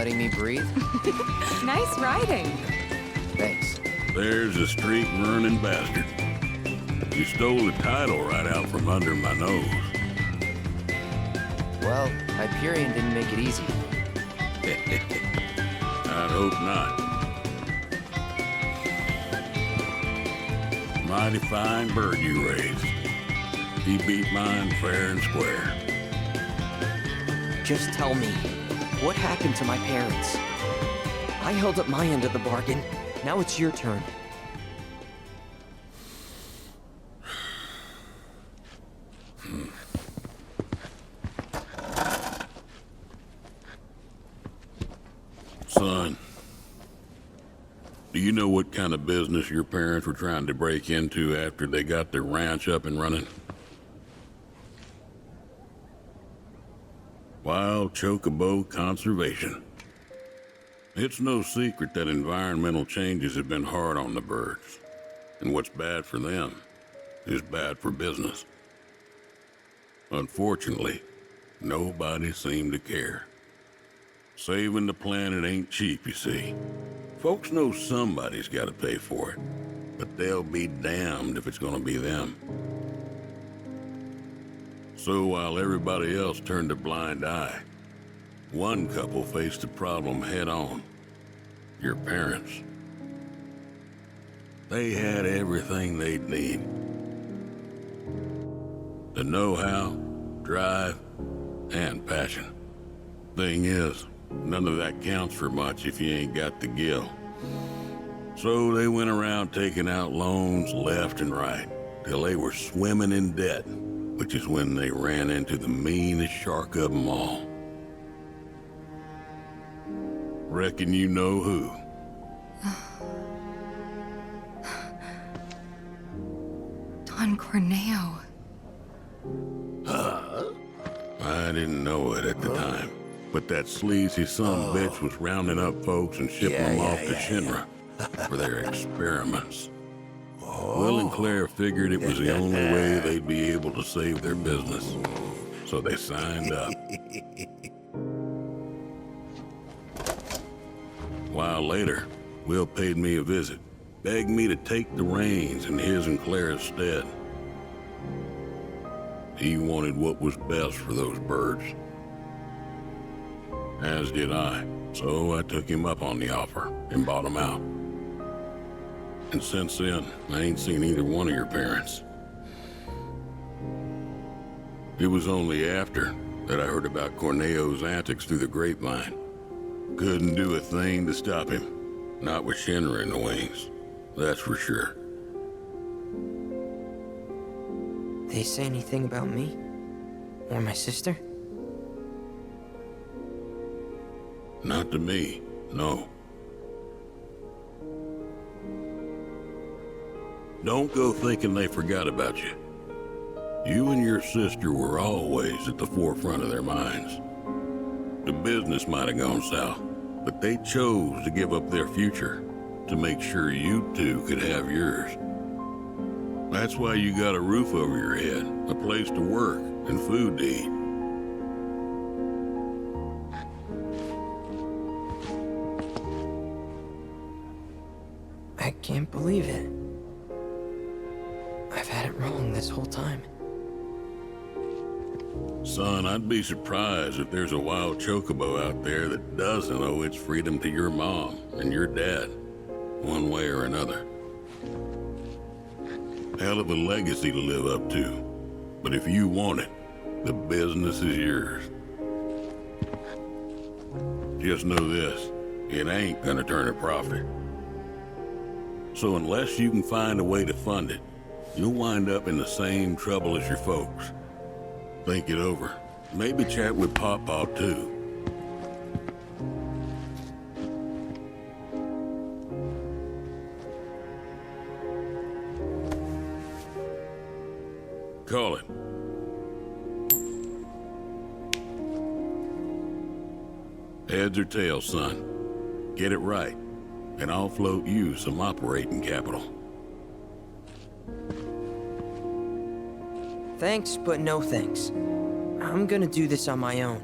letting me breathe? Nice riding. Thanks. There's a street-running bastard. You stole the title right out from under my nose. Well, Hyperion didn't make it easy. I'd hope not. Mighty fine bird you raised. He beat mine fair and square. Just tell me, what happened to my parents? I held up my end of the bargain. Now it's your turn. Son, do you know what kind of business your parents were trying to break into after they got their ranch up and running? Wild chocobo conservation. It's no secret that environmental changes have been hard on the birds, and what's bad for them is bad for business. Unfortunately, nobody seemed to care. Saving the planet ain't cheap, you see. Folks know somebody's got to pay for it, but they'll be damned if it's gonna be them. So while everybody else turned a blind eye, one couple faced the problem head on. Your parents. They had everything they'd need. The know-how, drive, and passion. Thing is, none of that counts for much if you ain't got the gil. So they went around taking out loans left and right, till they were swimming in debt, which is when they ran into the meanest shark of them all. Reckon you know who. Don Corneo. I didn't know it at the time, but that sleazy son-of-a-bitch was rounding up folks and shipping them off to Shinra for their experiments. Will and Claire figured it was the only way they'd be able to save their business, so they signed up. A while later, Will paid me a visit, begged me to take the reins in his and Claire's stead. He wanted what was best for those birds. As did I, so I took him up on the offer and bought him out. And since then, I ain't seen either one of your parents. It was only after that I heard about Corneo's antics through the grapevine. Couldn't do a thing to stop him. Not with Shinra in the wings, that's for sure. They say anything about me? Or my sister? Not to me, no. Don't go thinking they forgot about you. You and your sister were always at the forefront of their minds. The business might have gone south, but they chose to give up their future to make sure you two could have yours. That's why you got a roof over your head, a place to work, and food to eat. I can't believe it. I've had it wrong this whole time. Son, I'd be surprised if there's a wild chocobo out there that doesn't owe its freedom to your mom and your dad, one way or another. Hell of a legacy to live up to, but if you want it, the business is yours. Just know this, it ain't gonna turn a profit. So unless you can find a way to fund it, you'll wind up in the same trouble as your folks. Think it over. Maybe chat with Pawpaw too. Call it. Heads or tails, son. Get it right, and I'll float you some operating capital. Thanks, but no thanks. I'm gonna do this on my own.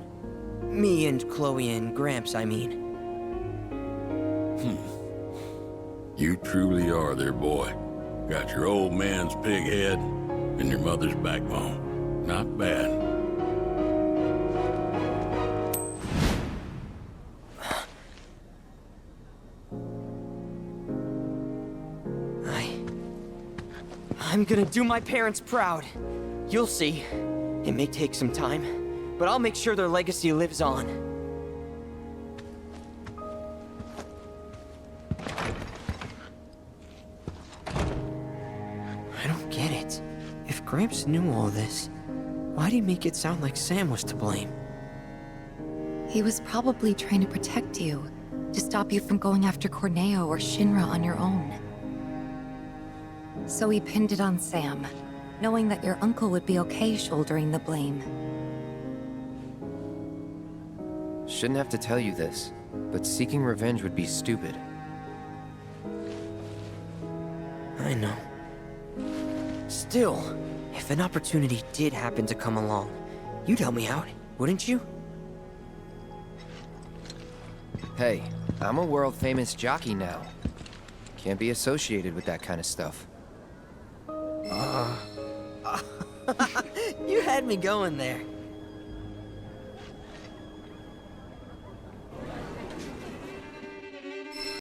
Me and Chloe and Gramps, I mean. You truly are their boy. Got your old man's pig head and your mother's backbone. Not bad. I'm gonna do my parents proud. You'll see. It may take some time, but I'll make sure their legacy lives on. I don't get it. If Gramps knew all this, why'd he make it sound like Sam was to blame? He was probably trying to protect you, to stop you from going after Corneo or Shinra on your own. So he pinned it on Sam, knowing that your uncle would be okay shouldering the blame. Shouldn't have to tell you this, but seeking revenge would be stupid. I know. Still, if an opportunity did happen to come along, you'd help me out, wouldn't you? Hey, I'm a world-famous jockey now. Can't be associated with that kind of stuff. You had me going there.